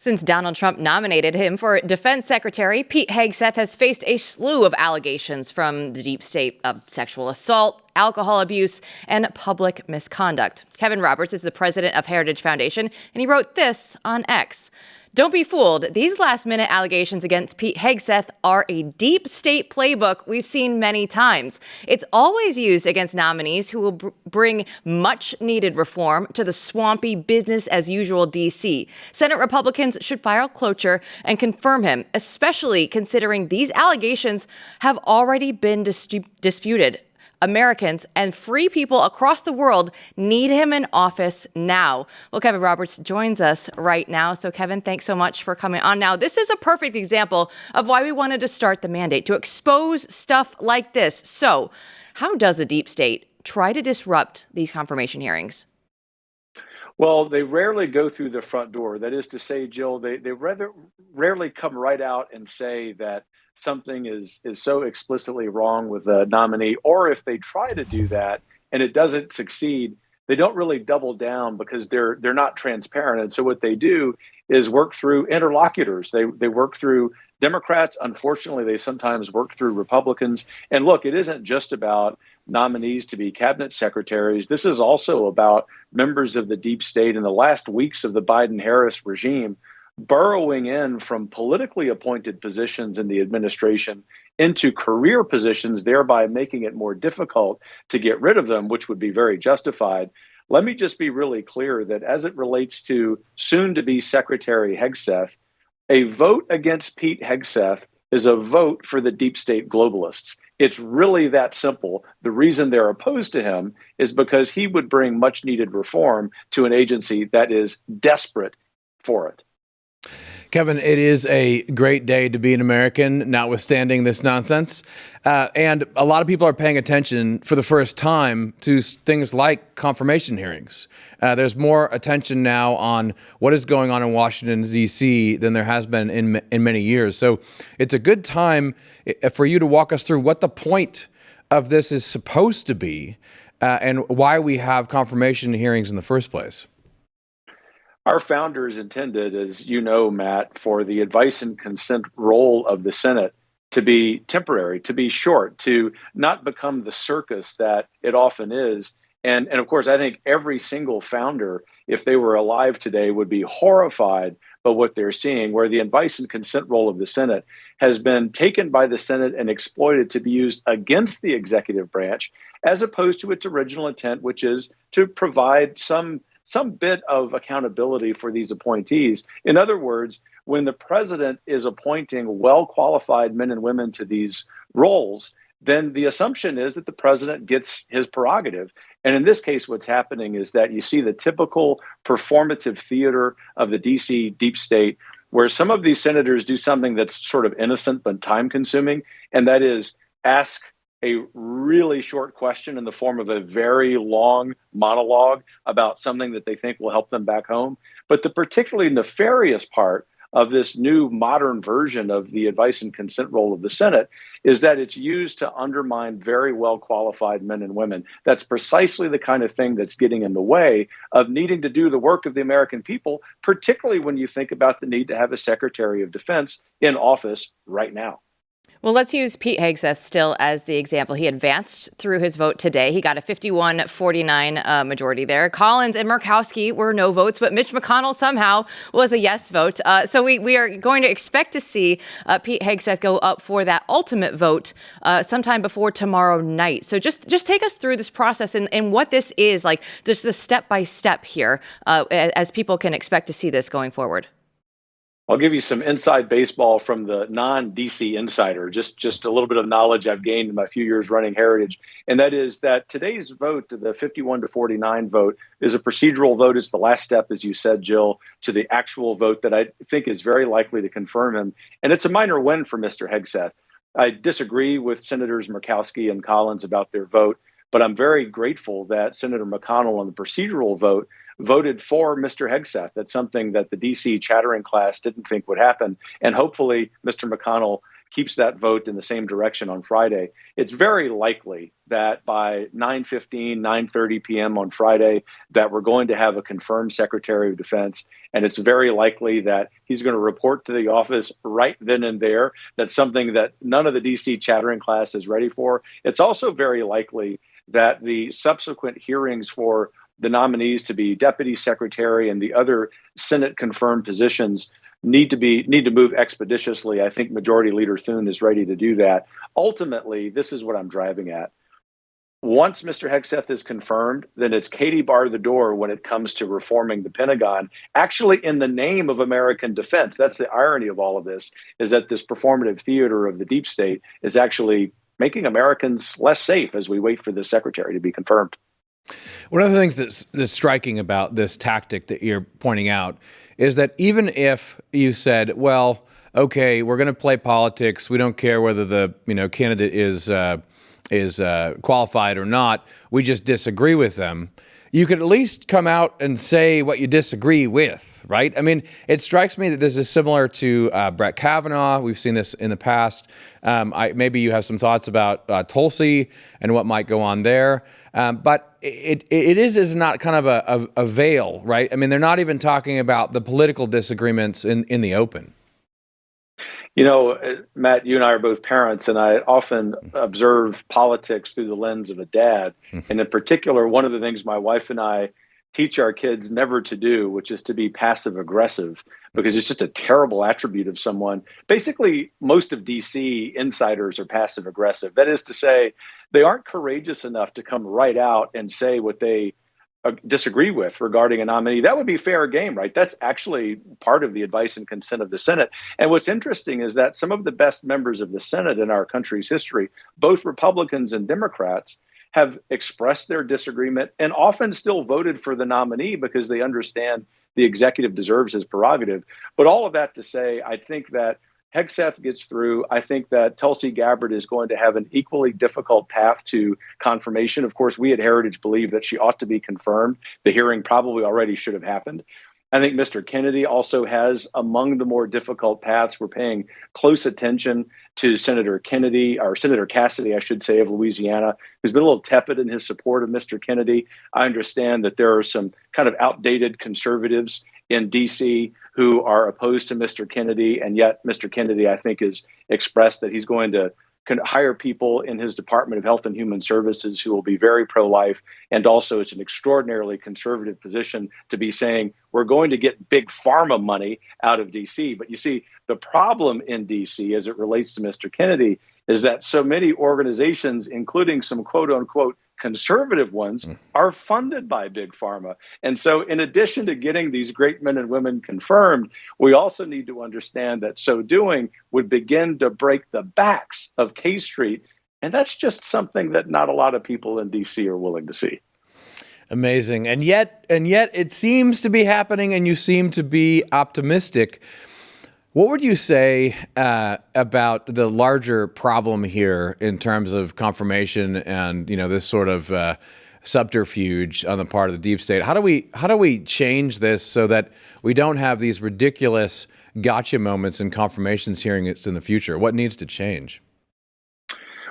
Since Donald Trump nominated him for defense secretary, Pete Hegseth has faced a slew of allegations from the deep state of sexual assault, alcohol abuse, and public misconduct. Kevin Roberts is the president of Heritage Foundation, and he wrote this on X. Don't be fooled. These last-minute allegations against Pete Hegseth are a deep state playbook we've seen many times. It's always used against nominees who will bring much-needed reform to the swampy business-as-usual D.C. Senate Republicans should file cloture and confirm him, especially considering these allegations have already been disputed. Americans and free people across the world need him in office now. Well, Kevin Roberts joins us right now. So, Kevin, thanks so much for coming on. Now, this is a perfect example of why we wanted to start the mandate, to expose stuff like this. So, how does the deep state try to disrupt these confirmation hearings? Well, they rarely go through the front door. That is to say, Jill, they rather rarely come right out and say that something is so explicitly wrong with a nominee, or if they try to do that and it doesn't succeed, they don't really double down because they're not transparent. And so what they do is work through interlocutors. They work through Democrats. Unfortunately, they sometimes work through Republicans. And look, it isn't just about nominees to be cabinet secretaries. This is also about members of the deep state in the last weeks of the Biden-Harris regime burrowing in from politically appointed positions in the administration into career positions, thereby making it more difficult to get rid of them, which would be very justified. Let me just be really clear that as it relates to soon-to-be Secretary Hegseth, a vote against Pete Hegseth is a vote for the deep state globalists. It's really that simple. The reason they're opposed to him is because he would bring much-needed reform to an agency that is desperate for it. Kevin, it is a great day to be an American, notwithstanding this nonsense. And a lot of people are paying attention for the first time to things like confirmation hearings. There's more attention now on what is going on in Washington, D.C. than there has been in many years. So it's a good time for you to walk us through what the point of this is supposed to be and why we have confirmation hearings in the first place. Our founders intended, as you know, Matt, for the advice and consent role of the Senate to be temporary, to be short, to not become the circus that it often is. And of course, I think every single founder, if they were alive today, would be horrified by what they're seeing, where the advice and consent role of the Senate has been taken by the Senate and exploited to be used against the executive branch, as opposed to its original intent, which is to provide some bit of accountability for these appointees. In other words, when the president is appointing well-qualified men and women to these roles, then the assumption is that the president gets his prerogative. And in this case, what's happening is that you see the typical performative theater of the DC deep state, where some of these senators do something that's sort of innocent but time-consuming, and that is ask a really short question in the form of a very long monologue about something that they think will help them back home. But the particularly nefarious part of this new modern version of the advice and consent role of the Senate is that it's used to undermine very well qualified men and women. That's precisely the kind of thing that's getting in the way of needing to do the work of the American people, particularly when you think about the need to have a Secretary of Defense in office right now. Well, let's use Pete Hegseth still as the example. He advanced through his vote today. He got a 51-49 majority there. Collins and Murkowski were no votes, but Mitch McConnell somehow was a yes vote. So we are going to expect to see Pete Hegseth go up for that ultimate vote sometime before tomorrow night. So just take us through this process and what this is, like just the step-by-step here as people can expect to see this going forward. I'll give you some inside baseball from the non-DC insider, just a little bit of knowledge I've gained in my few years running Heritage. And that is that today's vote, the 51-49 vote, is a procedural vote. It's the last step, as you said, Jill, to the actual vote that I think is very likely to confirm him. And it's a minor win for Mr. Hegseth. I disagree with Senators Murkowski and Collins about their vote, but I'm very grateful that Senator McConnell on the procedural vote voted for Mr. Hegseth. That's something that the DC chattering class didn't think would happen. And hopefully Mr. McConnell keeps that vote in the same direction on Friday, it's very likely that by 9:15, 9:30 p.m. on Friday, that we're going to have a confirmed Secretary of Defense. And it's very likely that he's going to report to the office right then and there. That's something that none of the DC chattering class is ready for. It's also very likely that the subsequent hearings for the nominees to be deputy secretary and the other Senate confirmed positions need to move expeditiously. I think Majority Leader Thune is ready to do that. Ultimately, this is what I'm driving at. Once Mr. Hegseth is confirmed, then it's Katie bar the door when it comes to reforming the Pentagon, actually in the name of American defense. That's the irony of all of this, is that this performative theater of the deep state is actually making Americans less safe as we wait for the secretary to be confirmed. One of the things that's striking about this tactic that you're pointing out is that even if you said, well, okay, we're going to play politics, we don't care whether the candidate is qualified or not, we just disagree with them, you could at least come out and say what you disagree with, right? I mean, it strikes me that this is similar to Brett Kavanaugh. We've seen this in the past. Maybe you have some thoughts about Tulsi and what might go on there. But it is not kind of a veil, right? I mean, they're not even talking about the political disagreements in the open. You know, Matt, you and I are both parents, and I often observe politics through the lens of a dad. And in particular, one of the things my wife and I teach our kids never to do, which is to be passive aggressive, because it's just a terrible attribute of someone. Basically, most of DC insiders are passive aggressive. That is to say, they aren't courageous enough to come right out and say what they disagree with regarding a nominee. That would be fair game, right? That's actually part of the advice and consent of the Senate. And what's interesting is that some of the best members of the Senate in our country's history, both Republicans and Democrats, have expressed their disagreement and often still voted for the nominee because they understand the executive deserves his prerogative. But all of that to say, I think that Hegseth gets through. I think that Tulsi Gabbard is going to have an equally difficult path to confirmation. Of course, we at Heritage believe that she ought to be confirmed. The hearing probably already should have happened. I think Mr. Kennedy also has among the more difficult paths. We're paying close attention to Senator Kennedy, or Senator Cassidy, I should say, of Louisiana, who's been a little tepid in his support of Mr. Kennedy. I understand that there are some kind of outdated conservatives in D.C. who are opposed to Mr. Kennedy, and yet Mr. Kennedy, I think, has expressed that he's going to hire people in his Department of Health and Human Services who will be very pro-life. And also it's an extraordinarily conservative position to be saying we're going to get big pharma money out of D.C. But you see, the problem in D.C. as it relates to Mr. Kennedy is that so many organizations, including some quote unquote conservative ones, are funded by big pharma. And so in addition to getting these great men and women confirmed, we also need to understand that so doing would begin to break the backs of K Street. And that's just something that not a lot of people in DC are willing to see. Amazing. And yet it seems to be happening, and you seem to be optimistic. What would you say about the larger problem here in terms of confirmation and this sort of subterfuge on the part of the deep state? How do we change this so that we don't have these ridiculous gotcha moments in confirmations hearings in the future? What needs to change?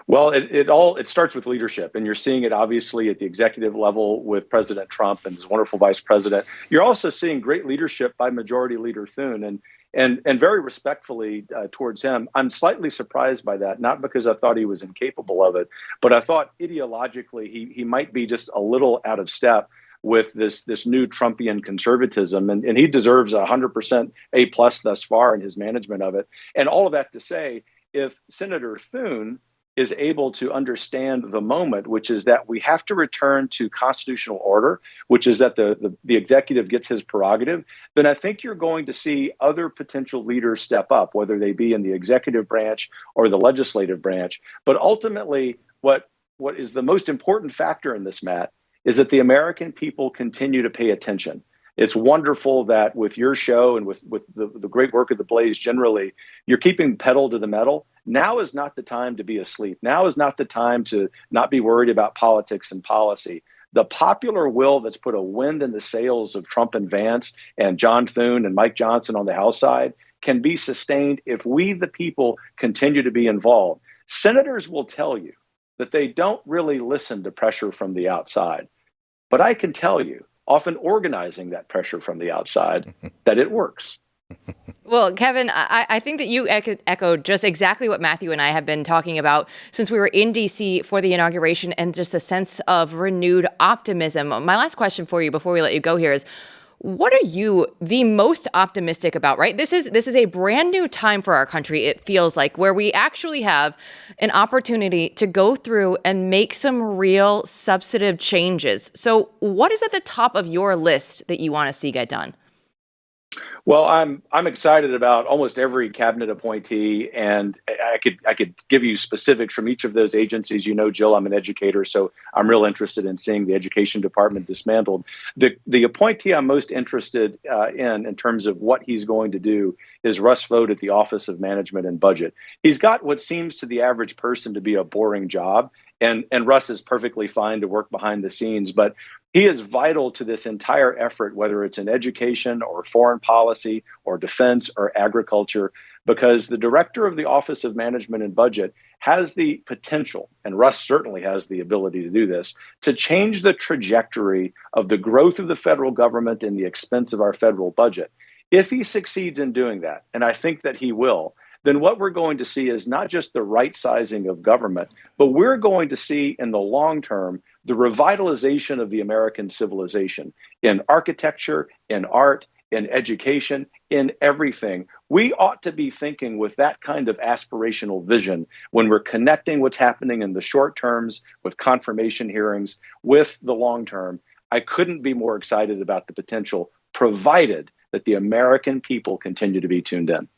Well, it starts with leadership, and you're seeing it obviously at the executive level with President Trump and his wonderful vice president. You're also seeing great leadership by Majority Leader Thune, and very respectfully towards him. I'm slightly surprised by that, not because I thought he was incapable of it, but I thought ideologically he might be just a little out of step with this new Trumpian conservatism, and he deserves 100% A+ thus far in his management of it. And all of that to say, if Senator Thune is able to understand the moment, which is that we have to return to constitutional order, which is that the executive gets his prerogative, then I think you're going to see other potential leaders step up, whether they be in the executive branch or the legislative branch. But ultimately, what is the most important factor in this, Matt, is that the American people continue to pay attention. It's wonderful that with your show and with the great work of the Blaze generally, you're keeping pedal to the metal. Now is not the time to be asleep. Now is not the time to not be worried about politics and policy. The popular will that's put a wind in the sails of Trump and Vance and John Thune and Mike Johnson on the House side can be sustained if we, the people, continue to be involved. Senators will tell you that they don't really listen to pressure from the outside. But I can tell you, often organizing that pressure from the outside, that it works. Well, Kevin, I think that you echoed just exactly what Matthew and I have been talking about since we were in D.C. for the inauguration, and just a sense of renewed optimism. My last question for you before we let you go here is, what are you the most optimistic about, right? This is a brand new time for our country, it feels like, where we actually have an opportunity to go through and make some real substantive changes. So what is at the top of your list that you want to see get done? Well, I'm excited about almost every cabinet appointee, and I could give you specifics from each of those agencies. You know, Jill, I'm an educator, so I'm real interested in seeing the education department dismantled. The appointee I'm most interested in terms of what he's going to do is Russ Vought at the Office of Management and Budget. He's got what seems to the average person to be a boring job, and Russ is perfectly fine to work behind the scenes, but he is vital to this entire effort, whether it's in education or foreign policy or defense or agriculture, because the director of the Office of Management and Budget has the potential, and Russ certainly has the ability to do this, to change the trajectory of the growth of the federal government and the expense of our federal budget. If he succeeds in doing that, and I think that he will, then what we're going to see is not just the right sizing of government, but we're going to see in the long term the revitalization of the American civilization in architecture, in art, in education, in everything. We ought to be thinking with that kind of aspirational vision when we're connecting what's happening in the short terms with confirmation hearings with the long term. I couldn't be more excited about the potential, provided that the American people continue to be tuned in.